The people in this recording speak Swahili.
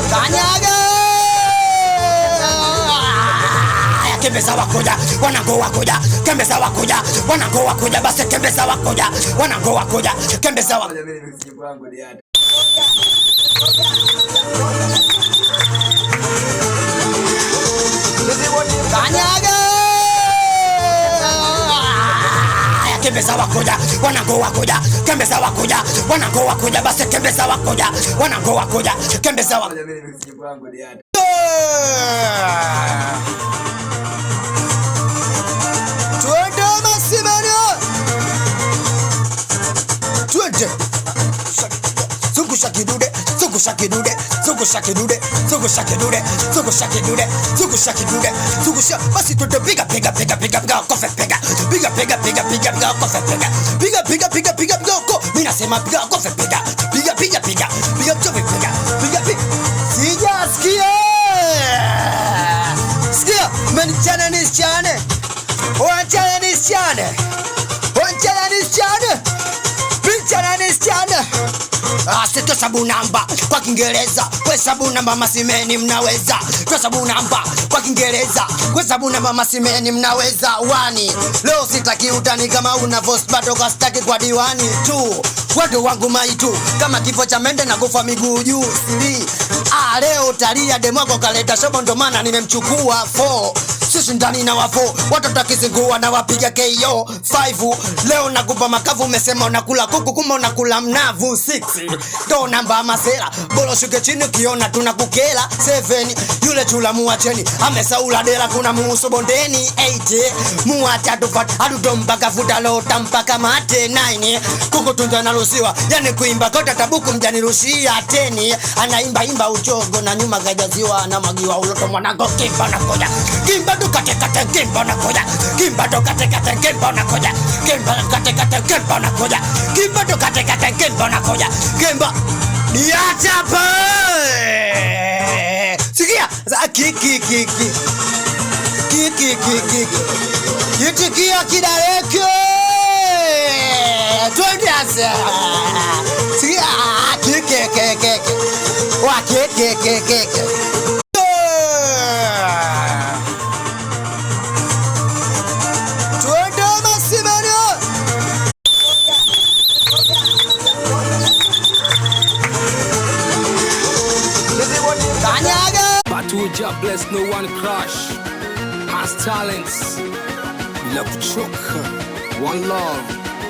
Kanyaga kembeza wakoja wanango wakoja kembeza wakoja wanango wakoja basi kembeza wakoja wanango wakoja kembeza wakoja Kanyaga kembeza wakoja wanango wakoja kembeza wakoja wanango wakoja basi kembeza wakoja wanango wakoja kembeza wakoja Twende masimano twende zungusha kidude zungusha kidude zungusha kidude zungusha kidude zungusha kidude zungusha kidude zungusha basi twende piga piga piga piga piga kofe piga piga piga piga piga piga kofe piga piga piga piga piga piga ko mimi nasema piga kofe piga piga piga piga piga kofe piga piga piga sijasikia sikia menichana nisichane wanchana nisichane wanchana nisichane pinchana nisichane Sito sabu namba kwa Kiingereza kwa sabu namba masimeni mnaweza kwa sabu namba kwa Kiingereza kwa sabu namba masimeni mnaweza wani leo sitaki utani kama una voice bado kastaki kwa diwani tu watu wangu maitu kama kifo cha mende na kufa miguu juu siri leo talia demwako kaleta shobo ndo maana nimemchukua 4 sisi ndani na wafo watoto kizingua na wapiga KO 5 leo nakupa makavu umesema unakula kuku kuma unakula mnavu 6 ndo namba masela bolo shuke chini kiona tunakukela 7 yule chula muacheni amesaula dela kuna muuso bondeni 8 muacha tufat adutompaka futa lota mpaka mate 9 kuku tunza naruhusiwa yani kuimba kota tabuku mjanirushia 10 anaimba imba uchogo na nyuma gajaziwa na magiwa uloto mwanango kimba nakoja kimba dukate kate kimba nakoja kimba dukate kate kimba nakoja kimba kate kate kimba nakoja kimba dukate kate kimba nakoja kimba niacha pa sikia za kiki yitikia kidareke twendasa sikia kiki wa kiki twende masimano Kanyaga Batuja bless no one crush has talents love choke one love